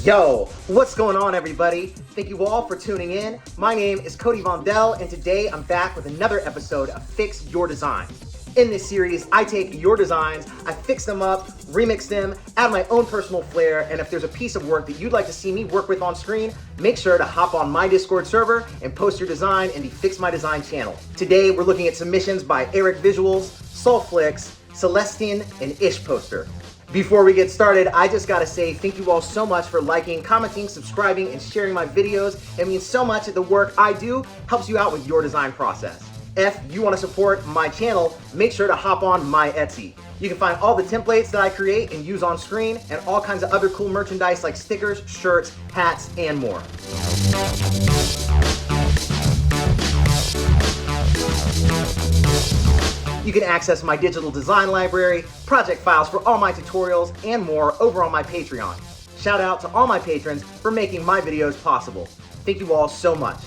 Yo, what's going on, everybody? Thank you all for tuning in. My name is Cody Vondell, and today I'm back with another episode of Fix Your Design. In this series, I take your designs, I fix them up, remix them, add my own personal flair, and if there's a piece of work that you'd like to see me work with on screen, make sure to hop on my Discord server and post your design in the Fix My Design channel. Today, we're looking at submissions by Eric Visuals, Soulflix, Celestine, and Ish Poster. Before we get started, I just gotta say thank you all so much for liking, commenting, subscribing, and sharing my videos. It means so much that the work I do helps you out with your design process. If you wanna support my channel, make sure to hop on my Etsy. You can find all the templates that I create and use on screen, and all kinds of other cool merchandise like stickers, shirts, hats, and more. You can access my digital design library, project files for all my tutorials, and more over on my Patreon. Shout out to all my patrons for making my videos possible. Thank you all so much.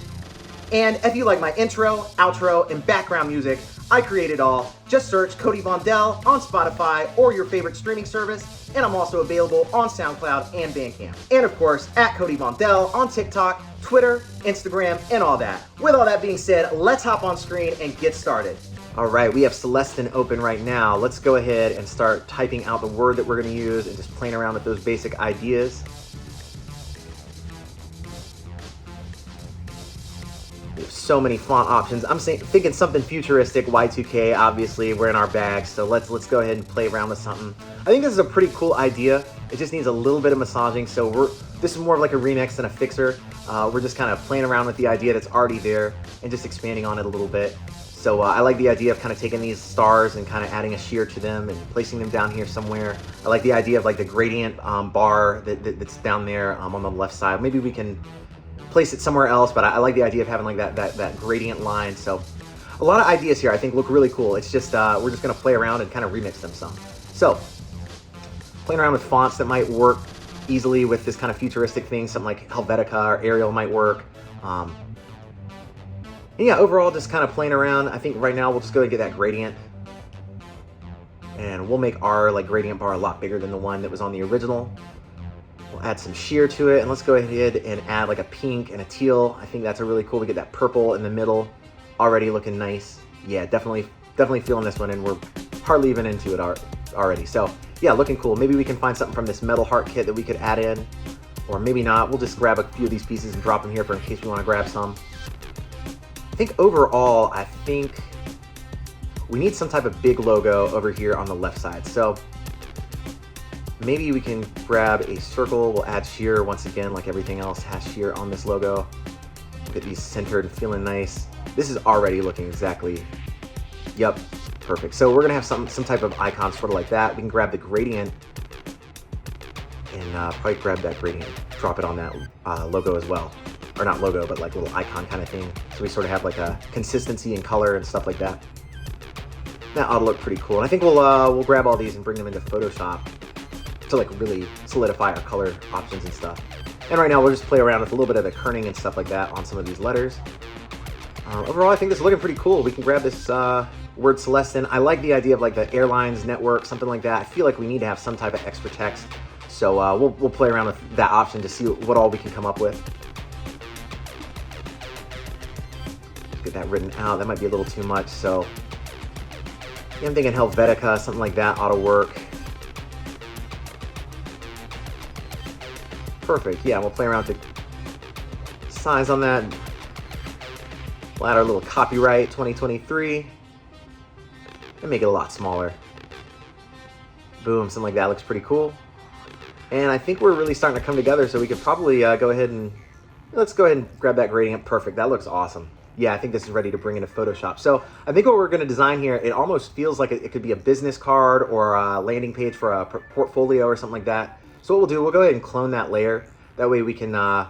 And if you like my intro, outro, and background music, I create it all. Just search Cody Vondell on Spotify or your favorite streaming service, and I'm also available on SoundCloud and Bandcamp. And of course, at Cody Vondell on TikTok, Twitter, Instagram, and all that. With all that being said, let's hop on screen and get started. All right, we have Celestine open right now. Let's go ahead and start typing out the word that we're gonna use and just playing around with those basic ideas. We have so many font options. I'm thinking something futuristic, Y2K, obviously, we're in our bag, so let's go ahead and play around with something. I think this is a pretty cool idea. It just needs a little bit of massaging, so this is more of like a remix than a fixer. We're just kind of playing around with the idea that's already there and just expanding on it a little bit. So I like the idea of kind of taking these stars and kind of adding a shear to them and placing them down here somewhere. I like the idea of like the gradient bar that's down there on the left side. Maybe we can place it somewhere else, but I like the idea of having like that gradient line. So a lot of ideas here I think look really cool. It's just, we're just gonna play around and kind of remix them some. So playing around with fonts that might work easily with this kind of futuristic thing, something like Helvetica or Arial might work. And yeah, overall, just kind of playing around. I think right now we'll just go and get that gradient. And we'll make our like gradient bar a lot bigger than the one that was on the original. We'll add some shear to it, and let's go ahead and add like a pink and a teal. I think that's a really cool. We get that purple in the middle, already looking nice. Yeah, definitely feeling this one, and we're hardly even into it already. So yeah, looking cool. Maybe we can find something from this metal heart kit that we could add in, or maybe not. We'll just grab a few of these pieces and drop them here for in case we want to grab some. I think overall, we need some type of big logo over here on the left side. So maybe we can grab a circle. We'll add shear once again, like everything else has shear on this logo. Get these centered and feeling nice. This is already looking exactly, yep, perfect. So we're gonna have some type of icon sort of like that. We can grab the gradient and probably grab that gradient, drop it on that logo as well. Or not logo, but like a little icon kind of thing. So we sort of have like a consistency in color and stuff like that. That ought to look pretty cool. And I think we'll grab all these and bring them into Photoshop to like really solidify our color options and stuff. And right now we'll just play around with a little bit of the kerning and stuff like that on some of these letters. Overall, I think this is looking pretty cool. We can grab this word Celestine. I like the idea of like the airlines network, something like that. I feel like we need to have some type of extra text. So we'll play around with that option to see what all we can come up with. Get that written out. That might be a little too much, so yeah, I'm thinking Helvetica, something like that ought to work. Perfect. Yeah, we'll play around with the size on that. We'll add our little copyright 2023 and make it a lot smaller. Boom, something like that looks pretty cool. And I think we're really starting to come together, so we could probably go ahead and let's go ahead and grab that gradient. Perfect. That looks awesome. Yeah, I think this is ready to bring into Photoshop. So I think what we're going to design here, it almost feels like it could be a business card or a landing page for a portfolio or something like that. So what we'll do, we'll go ahead and clone that layer. That way we can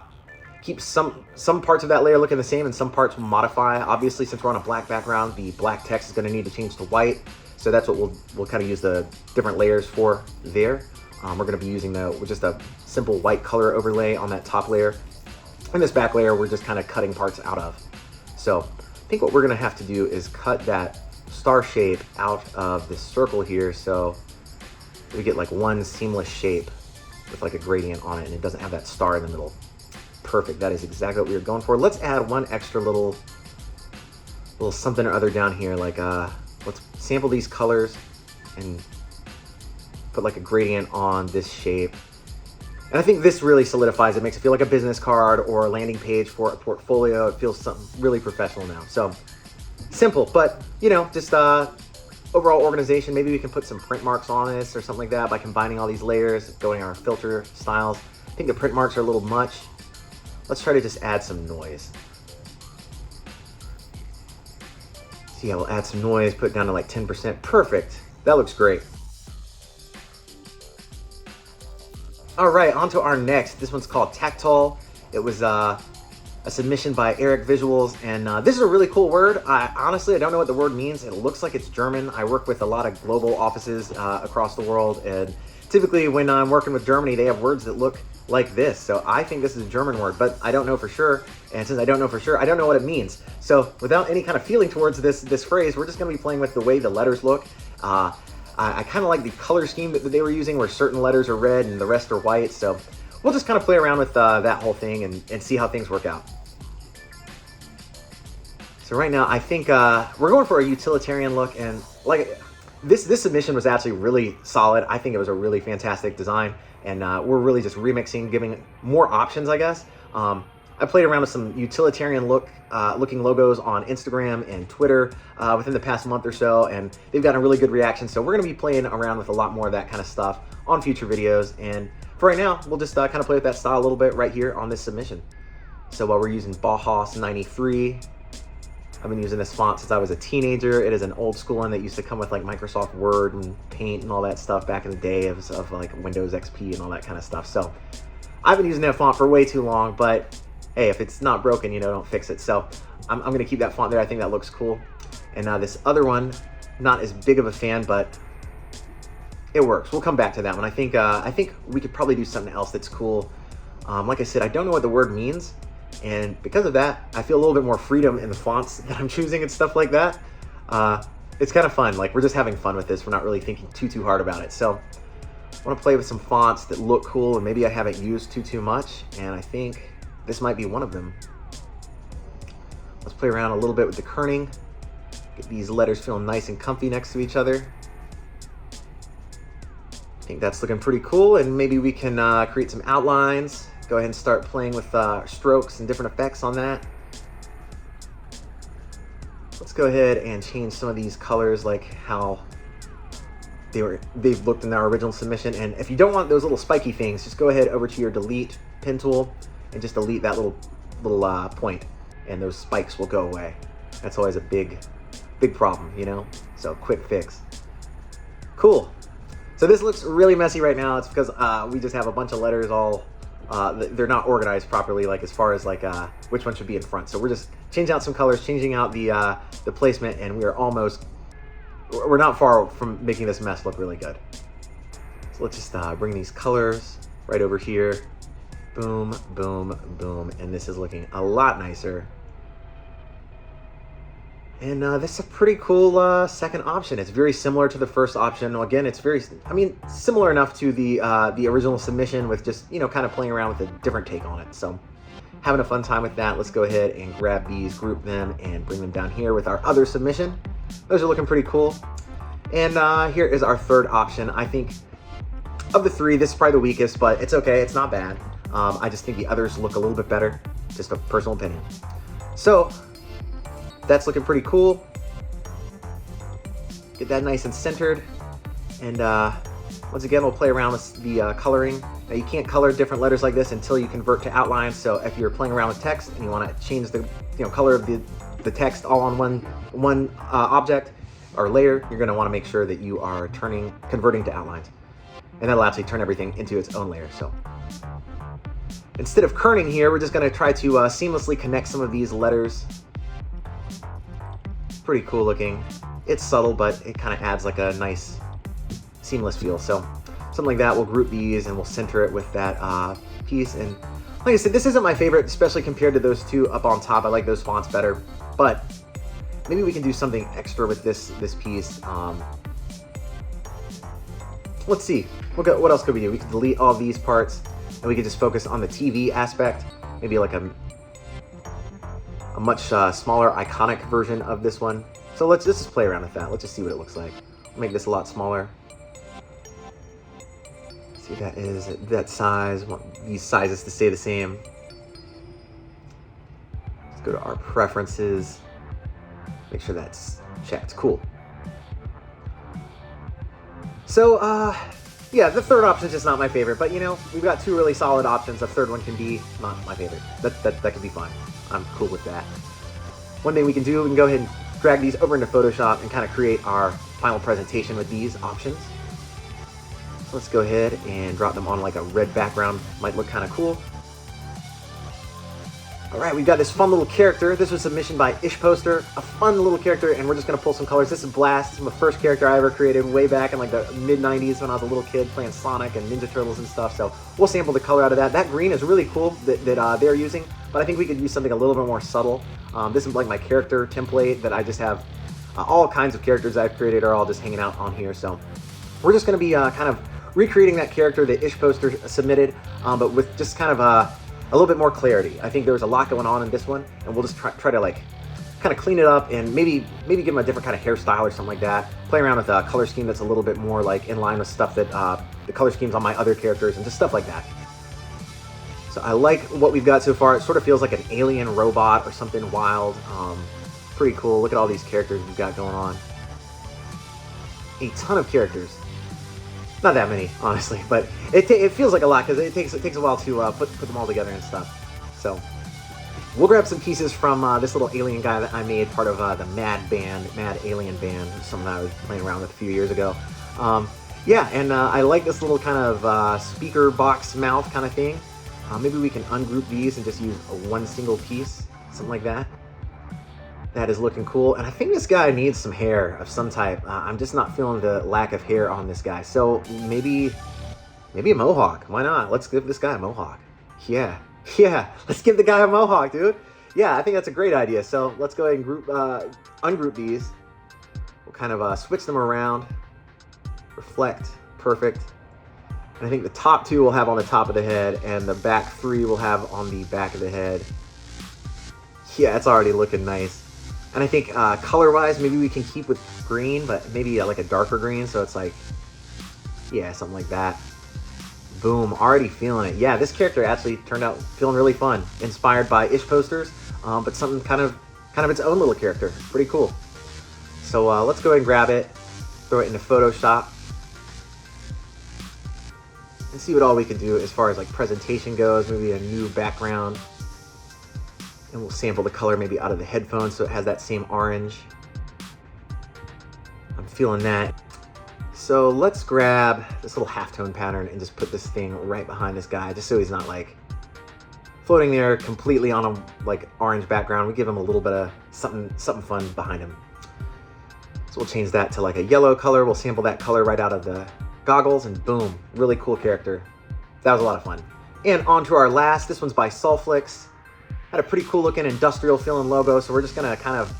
keep some parts of that layer looking the same and some parts we'll modify. Obviously, since we're on a black background, the black text is going to need to change to white. So that's what we'll kind of use the different layers for there. We're going to be using just a simple white color overlay on that top layer. And this back layer, we're just kind of cutting parts out of. So I think what we're gonna have to do is cut that star shape out of this circle here so we get like one seamless shape. with like a gradient on it, and it doesn't have that star in the middle. Perfect. That is exactly what we were going for. Let's add one extra little something or other down here. Like let's sample these colors and put like a gradient on this shape. And I think this really solidifies it, makes it feel like a business card or a landing page for a portfolio. It feels something really professional now. So simple, but you know, just overall organization. Maybe we can put some print marks on this or something like that by combining all these layers, going our filter styles. I think the print marks are a little much. Let's try to just add some noise. So yeah, we'll add some noise, put it down to like 10%. Perfect. That looks great. All right, on to our next. This one's called Tactile. It was a submission by Eric Visuals, and this is a really cool word. Honestly, I don't know what the word means. It looks like it's German. I work with a lot of global offices across the world, and typically when I'm working with Germany, they have words that look like this. So I think this is a German word, but I don't know for sure. And since I don't know for sure, I don't know what it means. So without any kind of feeling towards this phrase, we're just gonna be playing with the way the letters look. I kind of like the color scheme that they were using, where certain letters are red and the rest are white. So we'll just kind of play around with that whole thing and see how things work out. So right now, I think we're going for a utilitarian look, and like this submission was actually really solid. I think it was a really fantastic design, and we're really just remixing, giving more options, I guess. I played around with some utilitarian looking logos on Instagram and Twitter within the past month or so, and they've gotten a really good reaction. So we're going to be playing around with a lot more of that kind of stuff on future videos. And for right now, we'll just kind of play with that style a little bit right here on this submission. So while we're using Bauhaus 93, I've been using this font since I was a teenager. It is an old school one that used to come with like Microsoft Word and Paint and all that stuff back in the day of like Windows XP and all that kind of stuff. So I've been using that font for way too long, but hey, if it's not broken, you know, don't fix it. So I'm going to keep that font there. I think that looks cool. And now this other one, not as big of a fan, but it works. We'll come back to that one. I think we could probably do something else that's cool. Like I said, I don't know what the word means. And because of that, I feel a little bit more freedom in the fonts that I'm choosing and stuff like that. It's kind of fun. Like, we're just having fun with this. We're not really thinking too hard about it. So I want to play with some fonts that look cool and maybe I haven't used too much. And I think this might be one of them. Let's play around a little bit with the kerning. Get these letters feeling nice and comfy next to each other. I think that's looking pretty cool. And maybe we can create some outlines. Go ahead and start playing with strokes and different effects on that. Let's go ahead and change some of these colors, like how they've looked in our original submission. And if you don't want those little spiky things, just go ahead over to your delete pen tool and just delete that little point, and those spikes will go away. That's always a big problem, you know? So quick fix. Cool. So this looks really messy right now. It's because we just have a bunch of letters all they're not organized properly, like as far as like which one should be in front. So we're just changing out some colors, changing out the placement, and we're not far from making this mess look really good. So let's just bring these colors right over here. Boom, boom, boom, and this is looking a lot nicer. And this is a pretty cool second option. It's very similar to the first option. Again, it's similar enough to the original submission, with just, you know, kind of playing around with a different take on it. So having a fun time with that. Let's go ahead and grab these, group them, and bring them down here with our other submission. Those are looking pretty cool. And here is our third option. I think of the three, this is probably the weakest, but it's okay. It's not bad. I just think the others look a little bit better. Just a personal opinion. So that's looking pretty cool. Get that nice and centered. And once again, we'll play around with the coloring. Now, you can't color different letters like this until you convert to outlines. So if you're playing around with text and you want to change the color of the text all on one object or layer, you're going to want to make sure that you are converting to outlines. And that'll actually turn everything into its own layer. So instead of kerning here, we're just going to try to seamlessly connect some of these letters. Pretty cool looking. It's subtle, but it kind of adds like a nice seamless feel. So something like that, we'll group these and we'll center it with that piece. And like I said, this isn't my favorite, especially compared to those two up on top. I like those fonts better, but maybe we can do something extra with this piece. Let's see. What else could we do? We could delete all these parts, and we could just focus on the TV aspect. Maybe like a much smaller, iconic version of this one. So let's just play around with that. Let's just see what it looks like. I'll make this a lot smaller. See, that is that size. I want these sizes to stay the same. Let's go to our preferences. Make sure that's checked. Cool. So, yeah, the third option is just not my favorite, but you know, we've got two really solid options. The third one can be not my favorite. That could be fine. I'm cool with that. One thing we can do, we can go ahead and drag these over into Photoshop and kind of create our final presentation with these options. So let's go ahead and drop them on like a red background. Might look kind of cool. All right, we've got this fun little character. This was submission by Ishposter, a fun little character, and we're just gonna pull some colors. This is Blast. This is my first character I ever created way back in like the mid-90s when I was a little kid playing Sonic and Ninja Turtles and stuff. So we'll sample the color out of that. That green is really cool that they're using, but I think we could use something a little bit more subtle. This is like my character template that I just have. All kinds of characters I've created are all just hanging out on here. So we're just gonna be kind of recreating that character that Ishposter submitted, but with just kind of a little bit more clarity. I think there was a lot going on in this one, and we'll just try to like kind of clean it up and maybe give him a different kind of hairstyle or something like that. Play around with a color scheme that's a little bit more like in line with stuff that the color schemes on my other characters and just stuff like that. So I like what we've got so far. It sort of feels like an alien robot or something wild. Pretty cool. Look at all these characters we've got going on. A ton of characters. Not that many, honestly, but it feels like a lot because it takes a while to put them all together and stuff. So we'll grab some pieces from this little alien guy that I made, part of the Mad Alien Band, something I was playing around with a few years ago. Yeah, and I like this little kind of speaker box mouth kind of thing. Maybe we can ungroup these and just use one single piece, something like that. That is looking cool, and I think this guy needs some hair of some type. I'm just not feeling the lack of hair on this guy, so maybe a mohawk. Why not? Let's give this guy a mohawk. Yeah, let's give the guy a mohawk, dude. Yeah, I think that's a great idea. So let's go ahead and ungroup these. We'll kind of switch them around. Reflect, perfect. And I think the top two will have on the top of the head, and the back three will have on the back of the head. Yeah, it's already looking nice. And I think color-wise, maybe we can keep with green, but maybe like a darker green, so it's like, yeah, something like that. Boom, already feeling it. Yeah, this character actually turned out feeling really fun. Inspired by Ishposter's, but something kind of its own little character. Pretty cool. So let's go ahead and grab it, throw it into Photoshop, and see what all we can do as far as like presentation goes. Maybe a new background. And we'll sample the color maybe out of the headphones so it has that same orange. I'm feeling that. So let's grab this little halftone pattern and just put this thing right behind this guy, just so he's not like floating there completely on a like orange background. We give him a little bit of something fun behind him. So we'll change that to like a yellow color. We'll sample that color right out of the goggles, and boom, really cool character. That was a lot of fun. And on to our last. This one's by Sulflix. Had a pretty cool looking industrial feeling logo, so we're just gonna kind of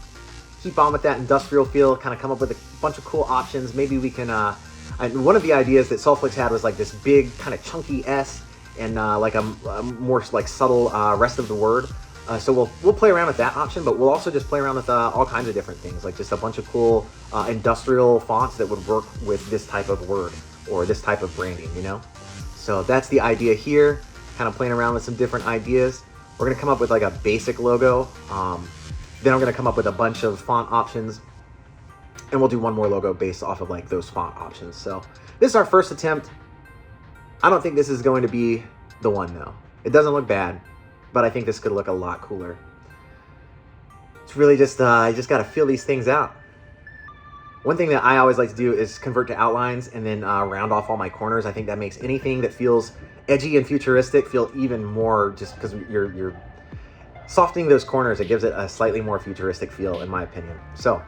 keep on with that industrial feel, kind of come up with a bunch of cool options. Maybe we can, one of the ideas that Sulflix had was like this big kind of chunky S and like a more like subtle rest of the word. So we'll play around with that option, but we'll also just play around with all kinds of different things, like just a bunch of cool industrial fonts that would work with this type of word or this type of branding, you know? So that's the idea here, kind of playing around with some different ideas. We're gonna come up with like a basic logo. Then I'm gonna come up with a bunch of font options, and we'll do one more logo based off of like those font options. So this is our first attempt. I don't think this is going to be the one though. It doesn't look bad, but I think this could look a lot cooler. It's really just, you just gotta feel these things out. One thing that I always like to do is convert to outlines and then round off all my corners. I think that makes anything that feels edgy and futuristic feel even more, just because you're softening those corners. It gives it a slightly more futuristic feel, in my opinion. So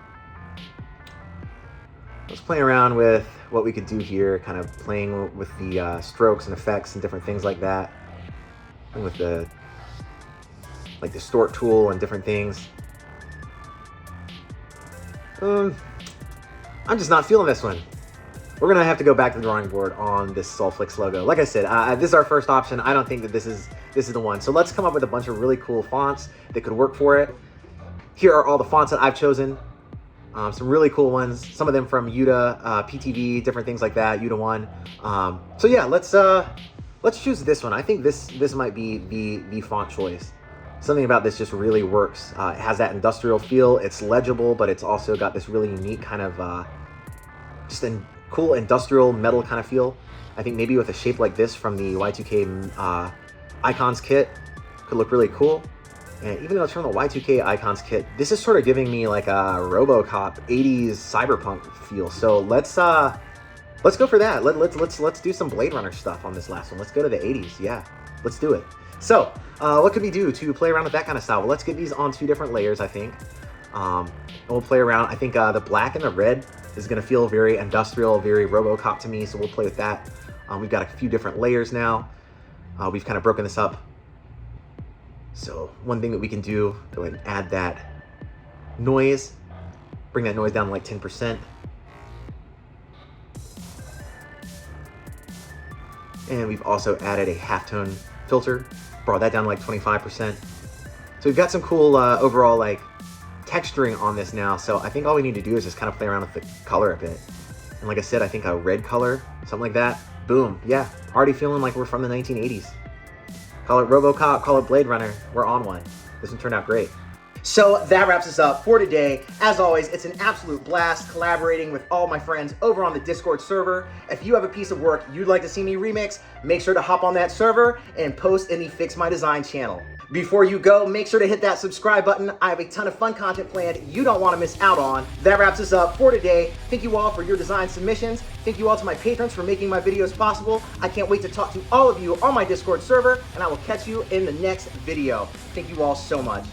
let's play around with what we could do here, kind of playing with the strokes and effects and different things like that, and with the like distort tool and different things. I'm just not feeling this one. we're gonna have to go back to the drawing board on this Solflix logo. Like I said, this is our first option. I don't think that this is the one. So let's come up with a bunch of really cool fonts that could work for it. Here are all the fonts that I've chosen. Some really cool ones. Some of them from Yuta, PTV, different things like that. Yuta 1. So yeah, let's choose this one. I think this might be the font choice. Something about this just really works. It has that industrial feel. It's legible, but it's also got this really unique kind of just a cool industrial metal kind of feel. I think maybe with a shape like this from the Y2K Icons kit could look really cool. And even though it's from the Y2K Icons kit, this is sort of giving me like a RoboCop 80s cyberpunk feel. So let's go for that. Let's do some Blade Runner stuff on this last one. Let's go to the 80s. Yeah, let's do it. So what could we do to play around with that kind of style? Well, let's get these on 2 different layers, I think. And we'll play around. I think the black and the red is going to feel very industrial, very RoboCop to me. So we'll play with that. We've got a few different layers now. We've kind of broken this up. So one thing that we can do, go ahead and add that noise. Bring that noise down to like 10%. And we've also added a halftone filter. Brought that down to like 25%. So we've got some cool overall like texturing on this now. So I think all we need to do is just kind of play around with the color a bit. And like I said, I think a red color, something like that. Boom, yeah, already feeling like we're from the 1980s. Call it RoboCop, call it Blade Runner. We're on one. This one turned out great. So that wraps us up for today. As always, it's an absolute blast collaborating with all my friends over on the Discord server. If you have a piece of work you'd like to see me remix, make sure to hop on that server and post in the Fix My Design channel. Before you go, make sure to hit that subscribe button. I have a ton of fun content planned you don't want to miss out on. That wraps us up for today. Thank you all for your design submissions. Thank you all to my patrons for making my videos possible. I can't wait to talk to all of you on my Discord server, and I will catch you in the next video. Thank you all so much.